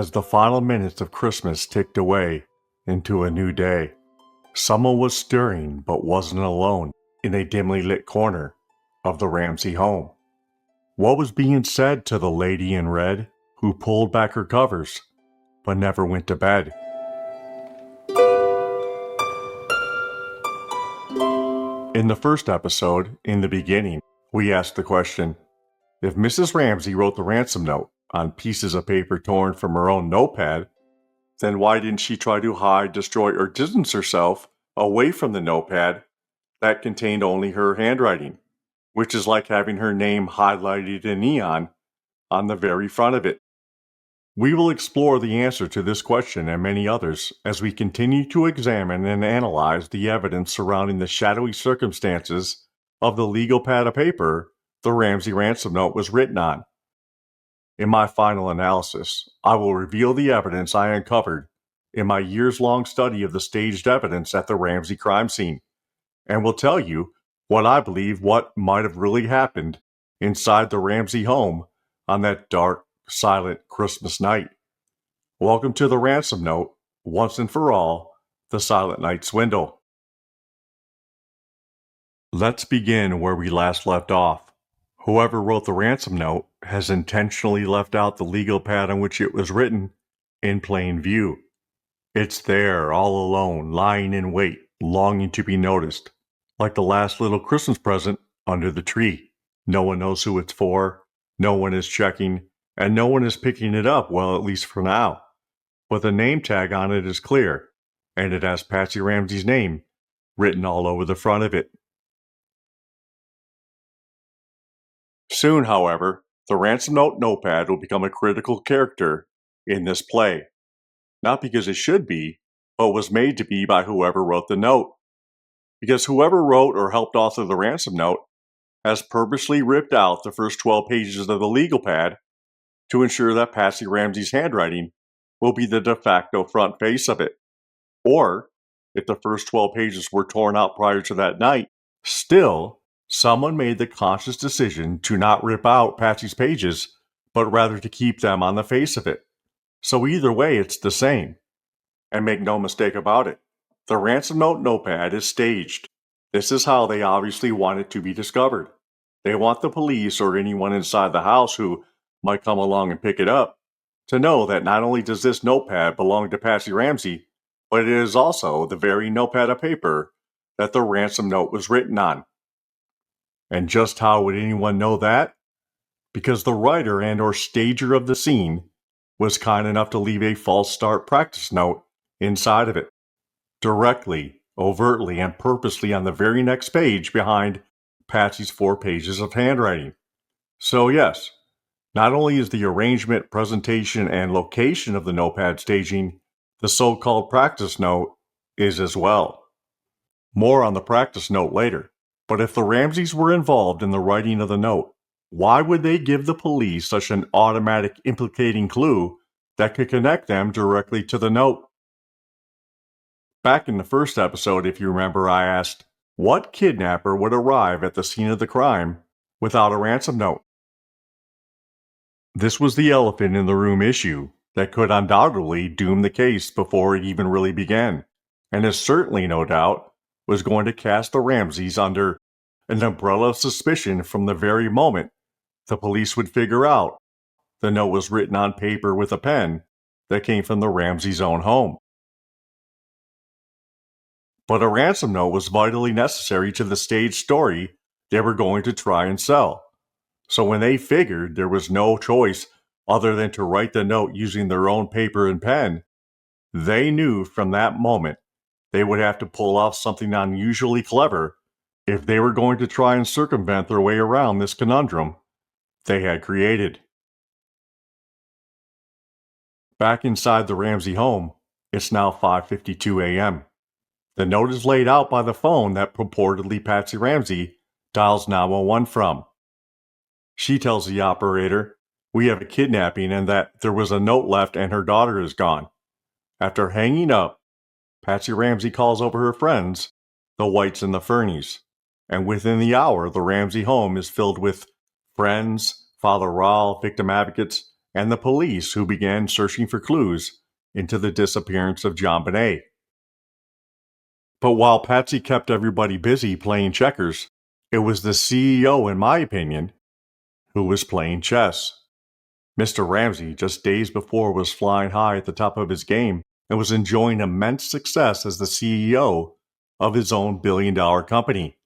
As the final minutes of Christmas ticked away into a new day, someone was stirring but wasn't alone in a dimly lit corner of the Ramsey home. What was being said to the lady in red who pulled back her covers but never went to bed? In the first episode, in the beginning, we asked the question, if Mrs. Ramsey wrote the ransom note on pieces of paper torn from her own notepad, then why didn't she try to hide, destroy, or distance herself away from the notepad that contained only her handwriting, which is like having her name highlighted in neon on the very front of it? We will explore the answer to this question and many others as we continue to examine and analyze the evidence surrounding the shadowy circumstances of the legal pad of paper the Ramsey ransom note was written on. In my final analysis, I will reveal the evidence I uncovered in my years-long study of the staged evidence at the Ramsey crime scene, and will tell you what I believe what might have really happened inside the Ramsey home on that dark, silent Christmas night. Welcome to the ransom note, once and for all, the Silent Night Swindle. Let's begin where we last left off. Whoever wrote the ransom note has intentionally left out the legal pad on which it was written in plain view. It's there, all alone, lying in wait, longing to be noticed, like the last little Christmas present under the tree. No one knows who it's for, no one is checking, and no one is picking it up, well, at least for now. But the name tag on it is clear, and it has Patsy Ramsey's name written all over the front of it. Soon, however, the ransom note notepad will become a critical character in this play. Not because it should be, but was made to be by whoever wrote the note. Because whoever wrote or helped author the ransom note has purposely ripped out the first 12 pages of the legal pad to ensure that Patsy Ramsey's handwriting will be the de facto front face of it. Or, if the first 12 pages were torn out prior to that night, still, someone made the conscious decision to not rip out Patsy's pages, but rather to keep them on the face of it. So either way, it's the same. And make no mistake about it, the ransom note notepad is staged. This is how they obviously want it to be discovered. They want the police or anyone inside the house who might come along and pick it up to know that not only does this notepad belong to Patsy Ramsey, but it is also the very notepad of paper that the ransom note was written on. And just how would anyone know that? Because the writer and or stager of the scene was kind enough to leave a false start practice note inside of it, directly, overtly, and purposely on the very next page behind Patsy's 4 pages of handwriting. So yes, not only is the arrangement, presentation, and location of the notepad staging, the so-called practice note is as well. More on the practice note later. But if the Ramseys were involved in the writing of the note, why would they give the police such an automatic implicating clue that could connect them directly to the note? Back in the first episode, if you remember, I asked, what kidnapper would arrive at the scene of the crime without a ransom note? This was the elephant in the room issue that could undoubtedly doom the case before it even really began, and is certainly, no doubt, was going to cast the Ramseys under an umbrella of suspicion from the very moment the police would figure out the note was written on paper with a pen that came from the Ramseys' own home. But a ransom note was vitally necessary to the staged story they were going to try and sell. So when they figured there was no choice other than to write the note using their own paper and pen, they knew from that moment they would have to pull off something unusually clever if they were going to try and circumvent their way around this conundrum they had created. Back inside the Ramsey home, it's now 5:52 a.m. The note is laid out by the phone that purportedly Patsy Ramsey dials 911 from. She tells the operator, we have a kidnapping and that there was a note left and her daughter is gone. After hanging up, Patsy Ramsey calls over her friends, the Whites and the Fernies, and within the hour the Ramsey home is filled with friends, Father Rawl, victim advocates, and the police, who began searching for clues into the disappearance of JonBenet. But while Patsy kept everybody busy playing checkers, it was the CEO, in my opinion, who was playing chess. Mr. Ramsey, just days before, was flying high at the top of his game and was enjoying immense success as the CEO of his own billion-dollar company.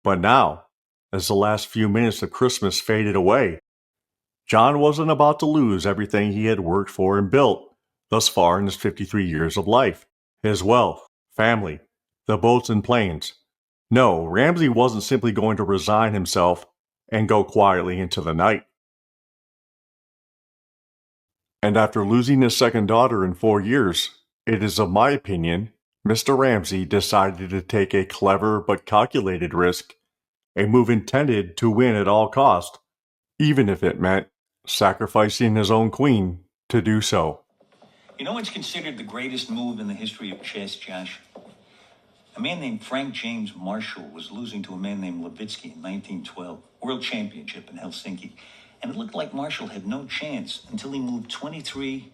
But now, as the last few minutes of Christmas faded away, John wasn't about to lose everything he had worked for and built thus far in his 53 years of life. His wealth, family, the boats and planes. No, Ramsey wasn't simply going to resign himself and go quietly into the night. And after losing his second daughter in 4 years, it is of my opinion, Mr. Ramsey decided to take a clever but calculated risk, a move intended to win at all cost, even if it meant sacrificing his own queen to do so. You know what's considered the greatest move in the history of chess, Josh? A man named Frank James Marshall was losing to a man named Levitsky in 1912, World Championship in Helsinki. And it looked like Marshall had no chance until he moved 23,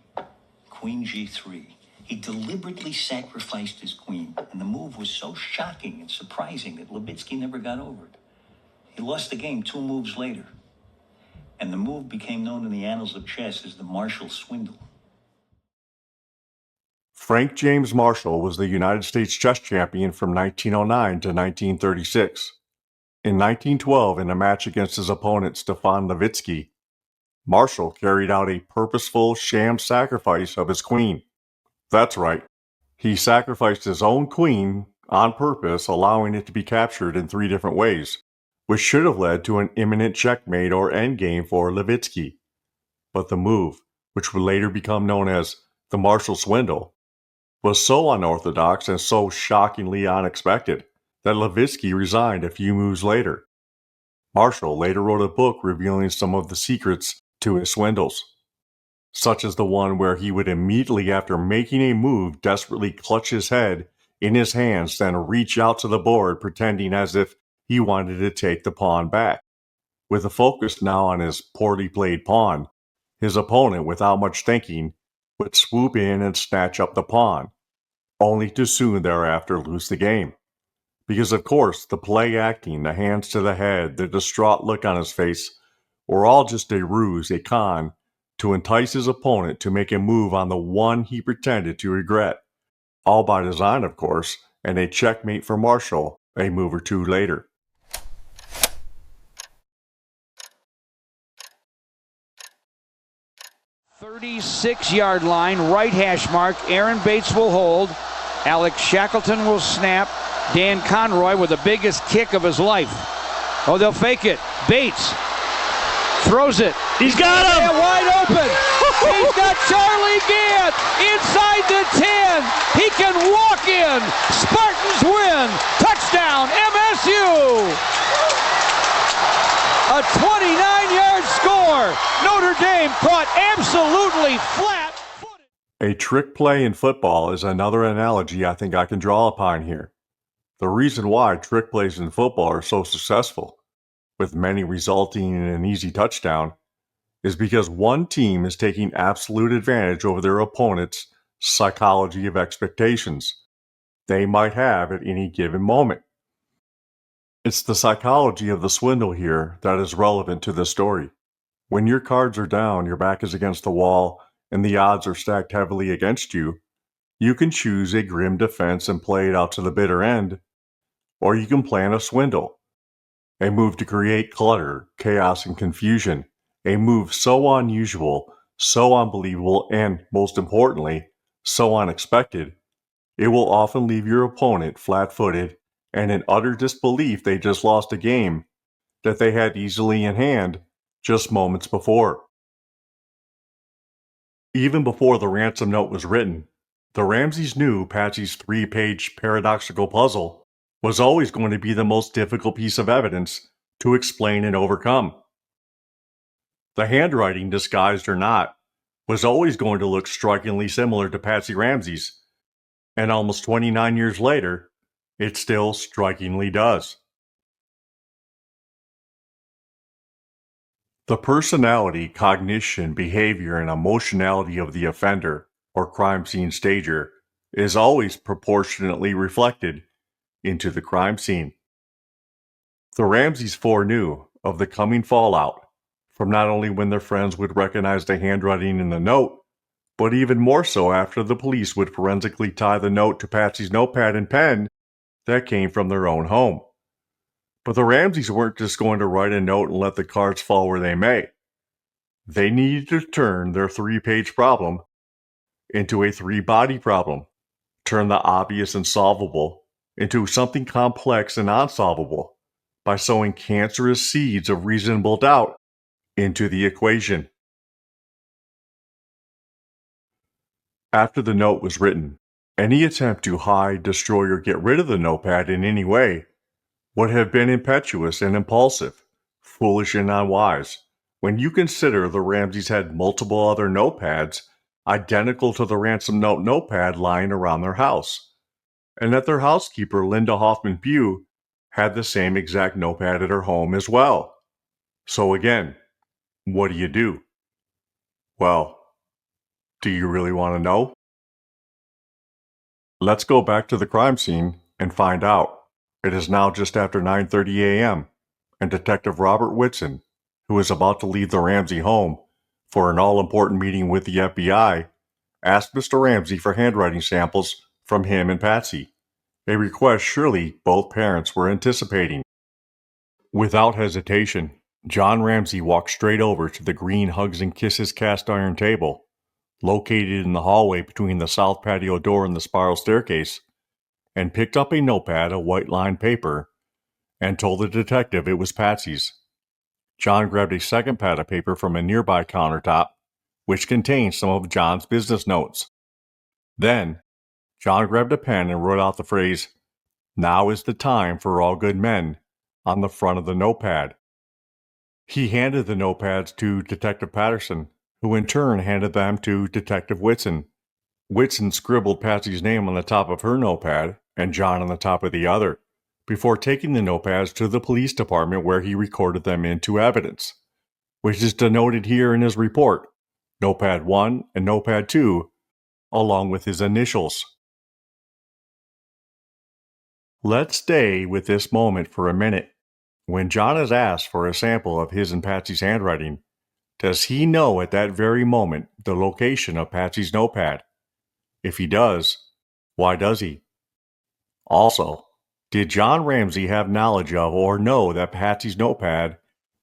Queen G3. He deliberately sacrificed his queen, and the move was so shocking and surprising that Levitsky never got over it. He lost the game 2 moves later, and the move became known in the annals of chess as the Marshall Swindle. Frank James Marshall was the United States chess champion from 1909 to 1936. In 1912, in a match against his opponent Stefan Levitsky, Marshall carried out a purposeful sham sacrifice of his queen. That's right, he sacrificed his own queen on purpose, allowing it to be captured in 3 different ways, which should have led to an imminent checkmate or endgame for Levitsky. But the move, which would later become known as the Marshall Swindle, was so unorthodox and so shockingly unexpected that Levitsky resigned a few moves later. Marshall later wrote a book revealing some of the secrets to his swindles, such as the one where he would immediately after making a move desperately clutch his head in his hands, then reach out to the board pretending as if he wanted to take the pawn back. With the focus now on his poorly played pawn, his opponent, without much thinking, would swoop in and snatch up the pawn, only to soon thereafter lose the game. Because of course, the play acting, the hands to the head, the distraught look on his face, were all just a ruse, a con, to entice his opponent to make a move on the one he pretended to regret. All by design, of course, and a checkmate for Marshall a move or 2 later. "36-yard line, right hash mark. Aaron Bates will hold. Alex Shackleton will snap. Dan Conroy with the biggest kick of his life. Oh, they'll fake it. Bates throws it. He's got him! Wide open. He's got Charlie Gant inside the 10. He can walk in. Spartans win. Touchdown, MSU. A 29-yard score. Notre Dame caught absolutely flat-footed. A trick play in football is another analogy I think I can draw upon here. The reason why trick plays in football are so successful, with many resulting in an easy touchdown, is because one team is taking absolute advantage over their opponent's psychology of expectations they might have at any given moment. It's the psychology of the swindle here that is relevant to the story. When your cards are down, your back is against the wall, and the odds are stacked heavily against you, you can choose a grim defense and play it out to the bitter end, or you can plan a swindle, a move to create clutter, chaos, and confusion, a move so unusual, so unbelievable, and, most importantly, so unexpected, it will often leave your opponent flat-footed and in utter disbelief they just lost a game that they had easily in hand just moments before. Even before the ransom note was written, the Ramseys knew Patsy's 3-page paradoxical puzzle was always going to be the most difficult piece of evidence to explain and overcome. The handwriting, disguised or not, was always going to look strikingly similar to Patsy Ramseys, and almost 29 years later, it still strikingly does. The personality, cognition, behavior, and emotionality of the offender or crime scene stager is always proportionately reflected into the crime scene. The Ramseys foreknew of the coming fallout from not only when their friends would recognize the handwriting in the note, but even more so after the police would forensically tie the note to Patsy's notepad and pen that came from their own home. But the Ramseys weren't just going to write a note and let the cards fall where they may. They needed to turn their 3-page problem into a 3-body problem, turn the obvious and solvable into something complex and unsolvable by sowing cancerous seeds of reasonable doubt into the equation. After the note was written, any attempt to hide, destroy, or get rid of the notepad in any way would have been impetuous and impulsive, foolish and unwise. When you consider the Ramseys had multiple other notepads identical to the ransom note notepad lying around their house, and that their housekeeper, Linda Hoffman Pugh, had the same exact notepad at her home as well. So again, what do? Well, do you really want to know? Let's go back to the crime scene and find out. It is now just after 9:30 a.m., and Detective Robert Whitson, who is about to leave the Ramsey home for an all-important meeting with the FBI, asked Mr. Ramsey for handwriting samples from him and Patsy, a request surely both parents were anticipating. Without hesitation, John Ramsey walked straight over to the green Hugs and Kisses cast iron table, located in the hallway between the south patio door and the spiral staircase, and picked up a notepad of white-lined paper and told the detective it was Patsy's. John grabbed a second pad of paper from a nearby countertop, which contained some of John's business notes. Then, John grabbed a pen and wrote out the phrase, "Now is the time for all good men," on the front of the notepad. He handed the notepads to Detective Patterson, who in turn handed them to Detective Whitson. Whitson scribbled Patsy's name on the top of her notepad and John on the top of the other, before taking the notepads to the police department where he recorded them into evidence, which is denoted here in his report, Notepad 1 and Notepad 2, along with his initials. Let's stay with this moment for a minute. When John is asked for a sample of his and Patsy's handwriting, does he know at that very moment the location of Patsy's notepad? If he does, why does he? Also, did John Ramsey have knowledge of or know that Patsy's notepad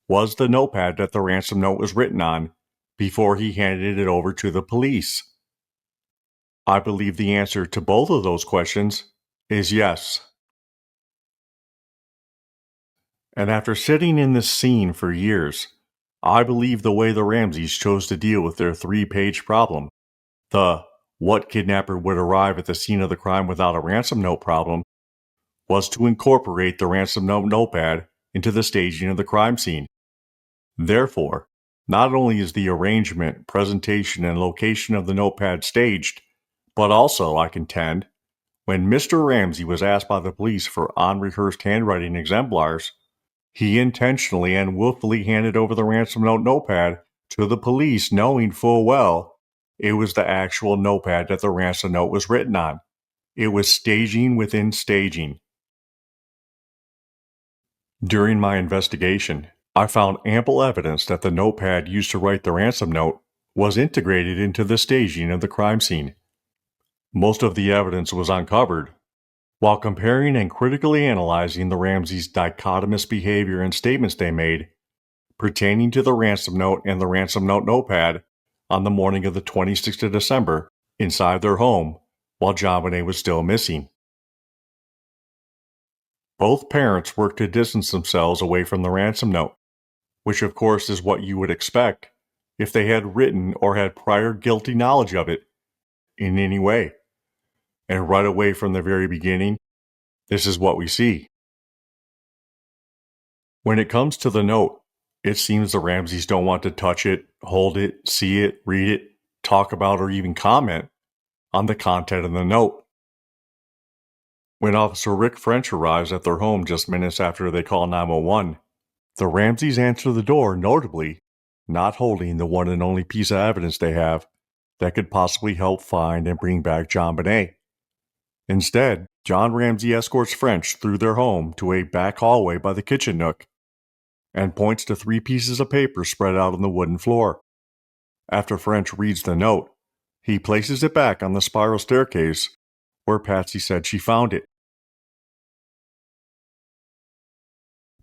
was the notepad that the ransom note was written on before he handed it over to the police? I believe the answer to both of those questions is yes. And after sitting in this scene for years, I believe the way the Ramseys chose to deal with their 3-page problem, the "what kidnapper would arrive at the scene of the crime without a ransom note" problem, was to incorporate the ransom note notepad into the staging of the crime scene. Therefore, not only is the arrangement, presentation, and location of the notepad staged, but also, I contend, when Mr. Ramsey was asked by the police for unrehearsed handwriting exemplars, he intentionally and willfully handed over the ransom note notepad to the police, knowing full well it was the actual notepad that the ransom note was written on. It was staging within staging. During my investigation, I found ample evidence that the notepad used to write the ransom note was integrated into the staging of the crime scene. Most of the evidence was uncovered while comparing and critically analyzing the Ramseys' dichotomous behavior and statements they made pertaining to the ransom note and the ransom note notepad on the morning of the 26th of December inside their home while JonBenet was still missing. Both parents worked to distance themselves away from the ransom note, which of course is what you would expect if they had written or had prior guilty knowledge of it in any way. And right away from the very beginning, this is what we see. When it comes to the note, it seems the Ramseys don't want to touch it, hold it, see it, read it, talk about, or even comment on the content of the note. When Officer Rick French arrives at their home just minutes after they call 911, the Ramseys answer the door notably not holding the one and only piece of evidence they have that could possibly help find and bring back JonBenet. Instead, John Ramsey escorts French through their home to a back hallway by the kitchen nook and points to 3 pieces of paper spread out on the wooden floor. After French reads the note, he places it back on the spiral staircase where Patsy said she found it.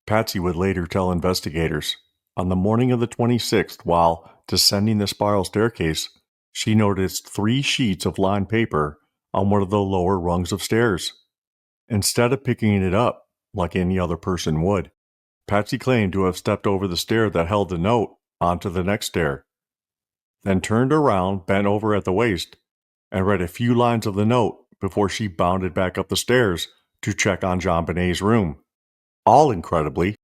Patsy would later tell investigators, on the morning of the 26th, while descending the spiral staircase, she noticed 3 sheets of lined paper on one of the lower rungs of stairs. Instead of picking it up, like any other person would, Patsy claimed to have stepped over the stair that held the note onto the next stair, then turned around, bent over at the waist, and read a few lines of the note before she bounded back up the stairs to check on JonBenet's room. All incredibly,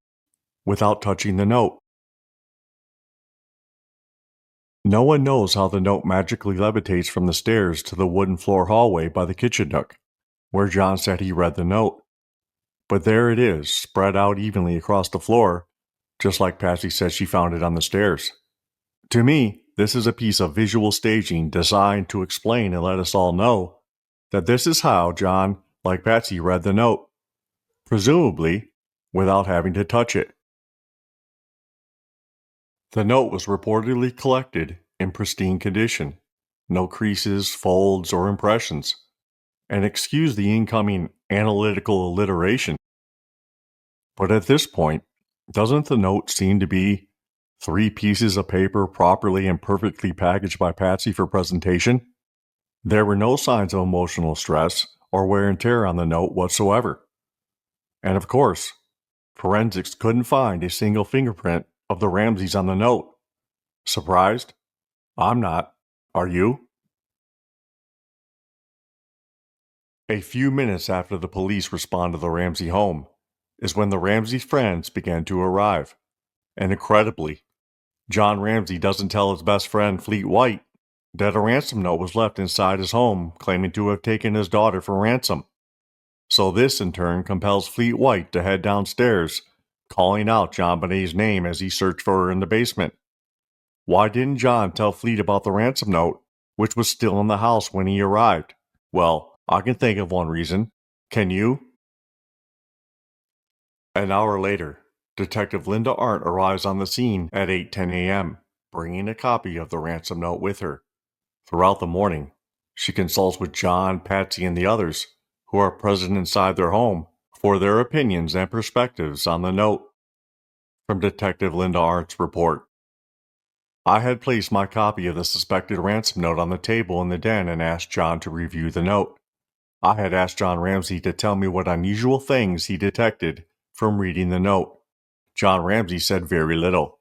without touching the note. No one knows how the note magically levitates from the stairs to the wooden floor hallway by the kitchen nook, where John said he read the note. But there it is, spread out evenly across the floor, just like Patsy said she found it on the stairs. To me, this is a piece of visual staging designed to explain and let us all know that this is how John, like Patsy, read the note, presumably without having to touch it. The note was reportedly collected in pristine condition, no creases, folds, or impressions, and excuse the incoming analytical alliteration. But at this point, doesn't the note seem to be 3 pieces of paper properly and perfectly packaged by Patsy for presentation? There were no signs of emotional stress or wear and tear on the note whatsoever. And of course, forensics couldn't find a single fingerprint of the Ramseys on the note. Surprised? I'm not. Are you? A few minutes after the police respond to the Ramsey home is when the Ramsey friends began to arrive. And incredibly, John Ramsey doesn't tell his best friend Fleet White that a ransom note was left inside his home claiming to have taken his daughter for ransom. So this in turn compels Fleet White to head downstairs, calling out JonBenet's name as he searched for her in the basement. Why didn't John tell Fleet about the ransom note, which was still in the house when he arrived? Well, I can think of one reason. Can you? An hour later, Detective Linda Arndt arrives on the scene at 8:10 a.m., bringing a copy of the ransom note with her. Throughout the morning, she consults with John, Patsy, and the others who are present inside their home for their opinions and perspectives on the note. From Detective Linda Arndt's report, I had placed my copy of the suspected ransom note on the table in the den and asked John to review the note. I had asked John Ramsey to tell me what unusual things he detected from reading the note. John Ramsey said very little.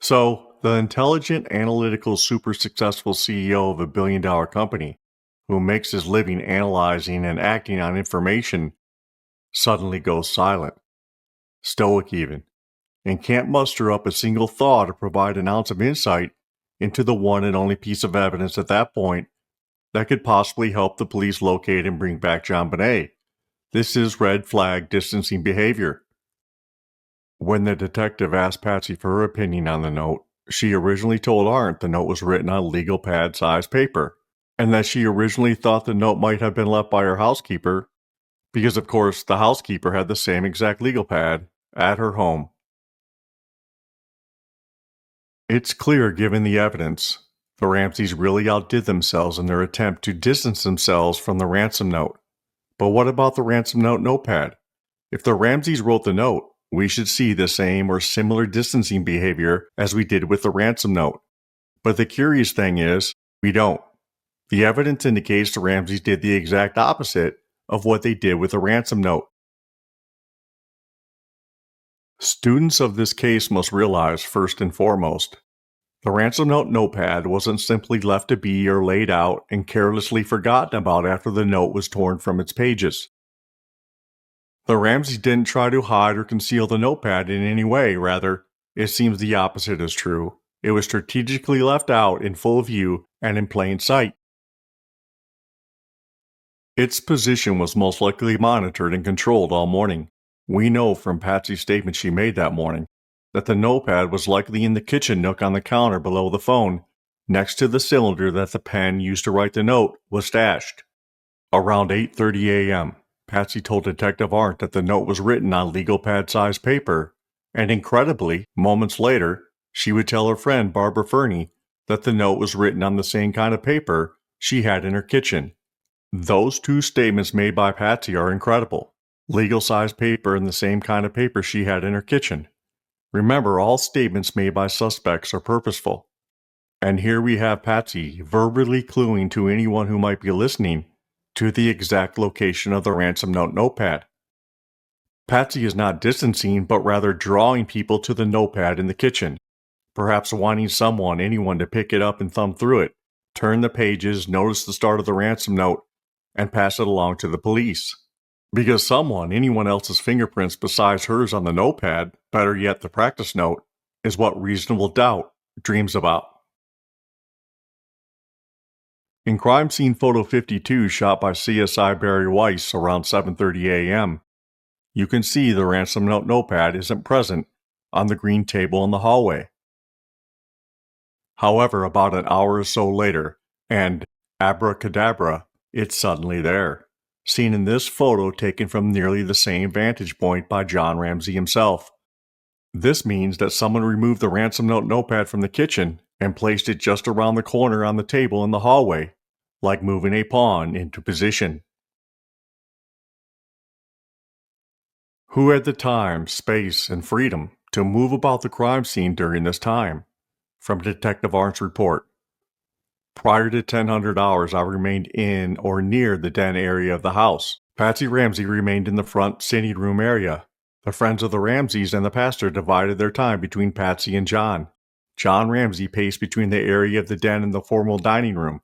So, the intelligent, analytical, super successful CEO of a billion-dollar company, who makes his living analyzing and acting on information, suddenly goes silent, stoic even, and can't muster up a single thought or provide an ounce of insight into the one and only piece of evidence at that point that could possibly help the police locate and bring back JonBenet. This is red flag distancing behavior. When the detective asked Patsy for her opinion on the note, she originally told Arndt the note was written on legal pad-sized paper, and that she originally thought the note might have been left by her housekeeper, because of course the housekeeper had the same exact legal pad at her home. It's clear, given the evidence, the Ramseys really outdid themselves in their attempt to distance themselves from the ransom note. But what about the ransom note notepad? If the Ramseys wrote the note, we should see the same or similar distancing behavior as we did with the ransom note. But the curious thing is, we don't. The evidence indicates the Ramseys did the exact opposite of what they did with the ransom note. Students of this case must realize, first and foremost, the ransom note notepad wasn't simply left to be or laid out and carelessly forgotten about after the note was torn from its pages. The Ramseys didn't try to hide or conceal the notepad in any way. Rather, it seems the opposite is true. It was strategically left out in full view and in plain sight. Its position was most likely monitored and controlled all morning. We know from Patsy's statement she made that morning that the notepad was likely in the kitchen nook on the counter below the phone, next to the cylinder that the pen used to write the note was stashed. Around 8:30 a.m., Patsy told Detective Arndt that the note was written on legal pad-sized paper, and incredibly, moments later, she would tell her friend Barbara Fernie that the note was written on the same kind of paper she had in her kitchen. Those two statements made by Patsy are incredible. Legal-sized paper and the same kind of paper she had in her kitchen. Remember, all statements made by suspects are purposeful. And here we have Patsy verbally cluing to anyone who might be listening to the exact location of the ransom note notepad. Patsy is not distancing, but rather drawing people to the notepad in the kitchen, perhaps wanting anyone to pick it up and thumb through it, turn the pages, notice the start of the ransom note, and pass it along to the police. Because anyone else's fingerprints besides hers on the notepad, better yet the practice note, is what reasonable doubt dreams about. In crime scene photo 52 shot by CSI Barry Weiss around 7:30 a.m., you can see the ransom note notepad isn't present on the green table in the hallway. However, about an hour or so later, and abracadabra, it's suddenly there, seen in this photo taken from nearly the same vantage point by John Ramsey himself. This means that someone removed the ransom note notepad from the kitchen and placed it just around the corner on the table in the hallway, like moving a pawn into position. Who had the time, space, and freedom to move about the crime scene during this time? From Detective Arndt's report. Prior to 1000 hours, I remained in or near the den area of the house. Patsy Ramsey remained in the front sitting room area. The friends of the Ramseys and the pastor divided their time between Patsy and John. John Ramsey paced between the area of the den and the formal dining room.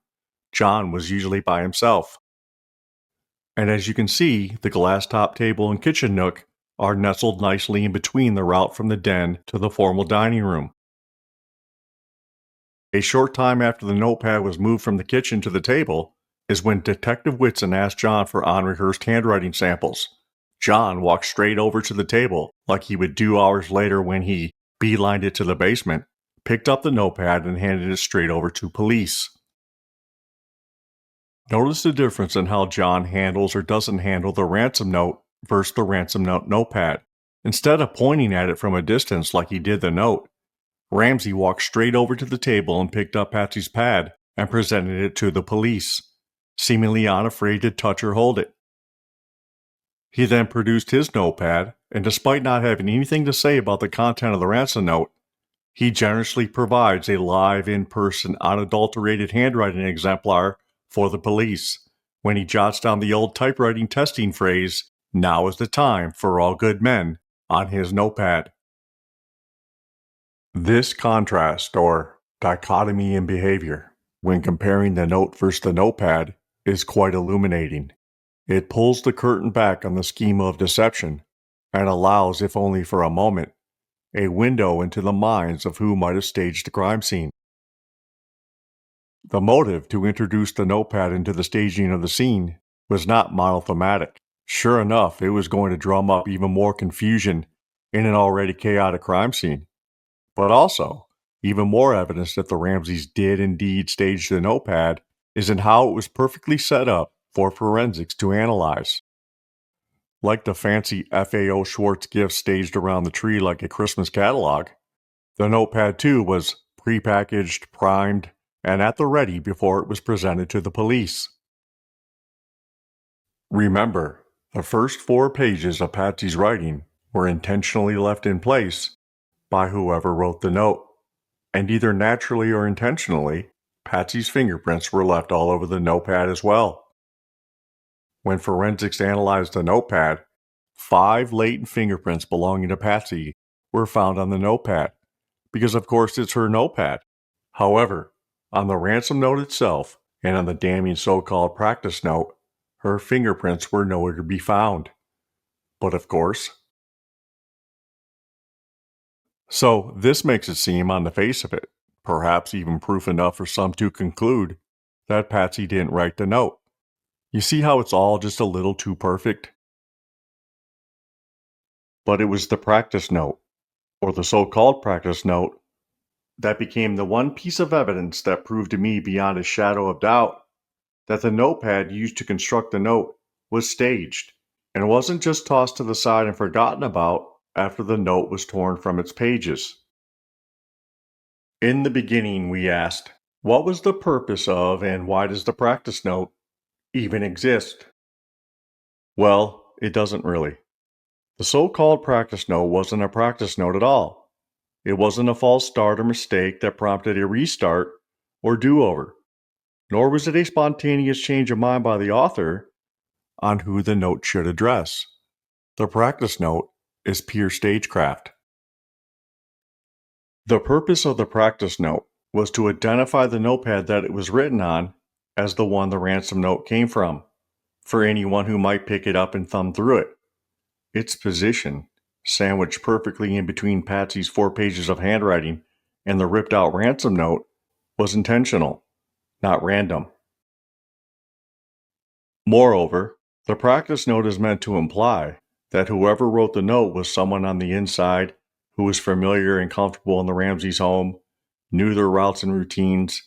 John was usually by himself. And as you can see, the glass-top table and kitchen nook are nestled nicely in between the route from the den to the formal dining room. A short time after the notepad was moved from the kitchen to the table is when Detective Whitson asked John for unrehearsed handwriting samples. John walked straight over to the table, like he would do hours later when he beelined it to the basement, picked up the notepad and handed it straight over to police. Notice the difference in how John handles or doesn't handle the ransom note versus the ransom note notepad. Instead of pointing at it from a distance like he did the note, Ramsey walked straight over to the table and picked up Patsy's pad and presented it to the police, seemingly unafraid to touch or hold it. He then produced his notepad, and despite not having anything to say about the content of the ransom note, he generously provides a live, in-person, unadulterated handwriting exemplar for the police when he jots down the old typewriting testing phrase, "Now is the time for all good men," on his notepad. This contrast, or dichotomy in behavior, when comparing the note versus the notepad, is quite illuminating. It pulls the curtain back on the schema of deception and allows, if only for a moment, a window into the minds of who might have staged the crime scene. The motive to introduce the notepad into the staging of the scene was not monothematic. Sure enough, it was going to drum up even more confusion in an already chaotic crime scene. But also, even more evidence that the Ramseys did indeed stage the notepad is in how it was perfectly set up for forensics to analyze. Like the fancy FAO Schwartz gifts staged around the tree like a Christmas catalog, the notepad too was prepackaged, primed, and at the ready before it was presented to the police. Remember, the first 4 pages of Patsy's writing were intentionally left in place by whoever wrote the note, and either naturally or intentionally, Patsy's fingerprints were left all over the notepad as well. When forensics analyzed the notepad, 5 latent fingerprints belonging to Patsy were found on the notepad, because of course it's her notepad. However, on the ransom note itself and on the damning so-called practice note, her fingerprints were nowhere to be found. But of course. So this makes it seem on the face of it, perhaps even proof enough for some to conclude that Patsy didn't write the note. You see how it's all just a little too perfect? But it was the practice note, or the so-called practice note, that became the one piece of evidence that proved to me beyond a shadow of doubt that the notepad used to construct the note was staged and wasn't just tossed to the side and forgotten about after the note was torn from its pages. In the beginning, we asked, what was the purpose of and why does the practice note even exist? Well, it doesn't really. The so-called practice note wasn't a practice note at all. It wasn't a false start or mistake that prompted a restart or do-over, nor was it a spontaneous change of mind by the author on who the note should address. The practice note is pure stagecraft. The purpose of the practice note was to identify the notepad that it was written on as the one the ransom note came from, for anyone who might pick it up and thumb through it. Its position, sandwiched perfectly in between Patsy's 4 pages of handwriting and the ripped-out ransom note, was intentional, not random. Moreover, the practice note is meant to imply that whoever wrote the note was someone on the inside who was familiar and comfortable in the Ramseys' home, knew their routes and routines,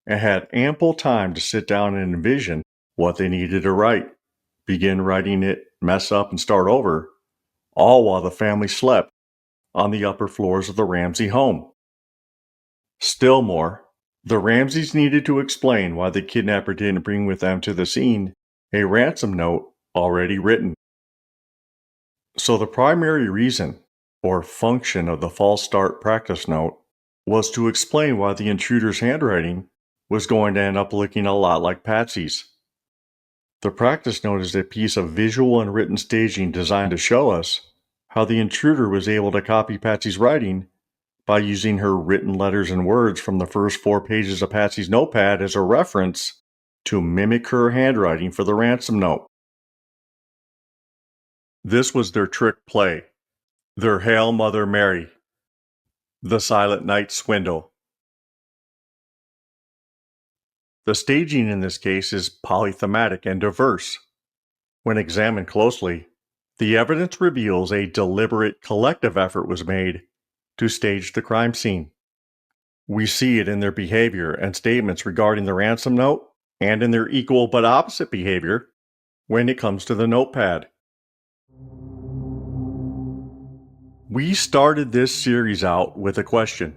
and had ample time to sit down and envision what they needed to write, begin writing it, mess up, and start over, all while the family slept on the upper floors of the Ramsey home. Still more, the Ramseys needed to explain why the kidnapper didn't bring with them to the scene a ransom note already written. So the primary reason, or function, of the false start practice note was to explain why the intruder's handwriting was going to end up looking a lot like Patsy's. The practice note is a piece of visual and written staging designed to show us how the intruder was able to copy Patsy's writing by using her written letters and words from the first 4 pages of Patsy's notepad as a reference to mimic her handwriting for the ransom note. This was their trick play, their Hail Mother Mary, the Silent Night Swindle. The staging in this case is polythematic and diverse. When examined closely, the evidence reveals a deliberate collective effort was made to stage the crime scene. We see it in their behavior and statements regarding the ransom note, and in their equal but opposite behavior when it comes to the notepad. We started this series out with a question.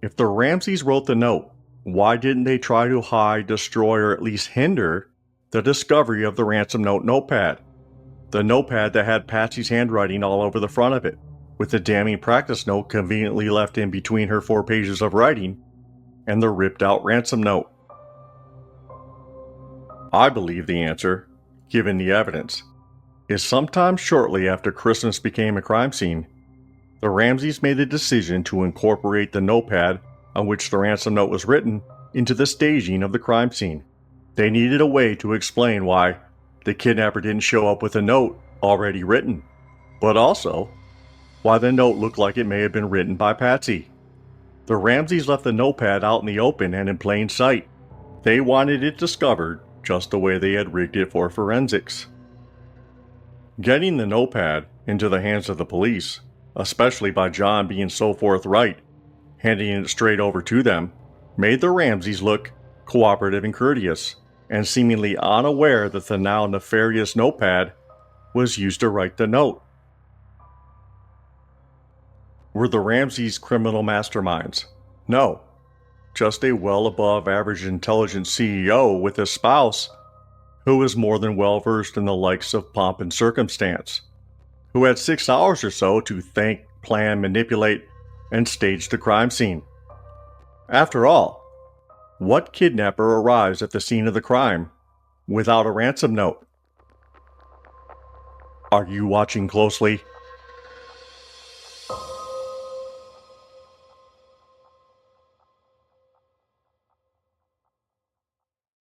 If the Ramseys wrote the note, why didn't they try to hide, destroy, or at least hinder the discovery of the ransom note notepad? The notepad that had Patsy's handwriting all over the front of it, with the damning practice note conveniently left in between her 4 pages of writing and the ripped out ransom note. I believe the answer, given the evidence, is sometime shortly after Christmas became a crime scene, the Ramseys made the decision to incorporate the notepad on which the ransom note was written into the staging of the crime scene. They needed a way to explain why the kidnapper didn't show up with a note already written, but also why the note looked like it may have been written by Patsy. The Ramseys left the notepad out in the open and in plain sight. They wanted it discovered just the way they had rigged it for forensics. Getting the notepad into the hands of the police, especially by John being so forthright, handing it straight over to them, made the Ramseys look cooperative and courteous, and seemingly unaware that the now nefarious notepad was used to write the note. Were the Ramseys criminal masterminds? No. Just a well above average intelligent CEO with a spouse who was more than well versed in the likes of pomp and circumstance, who had 6 hours or so to think, plan, manipulate, and stage the crime scene. After all, what kidnapper arrives at the scene of the crime without a ransom note? Are you watching closely?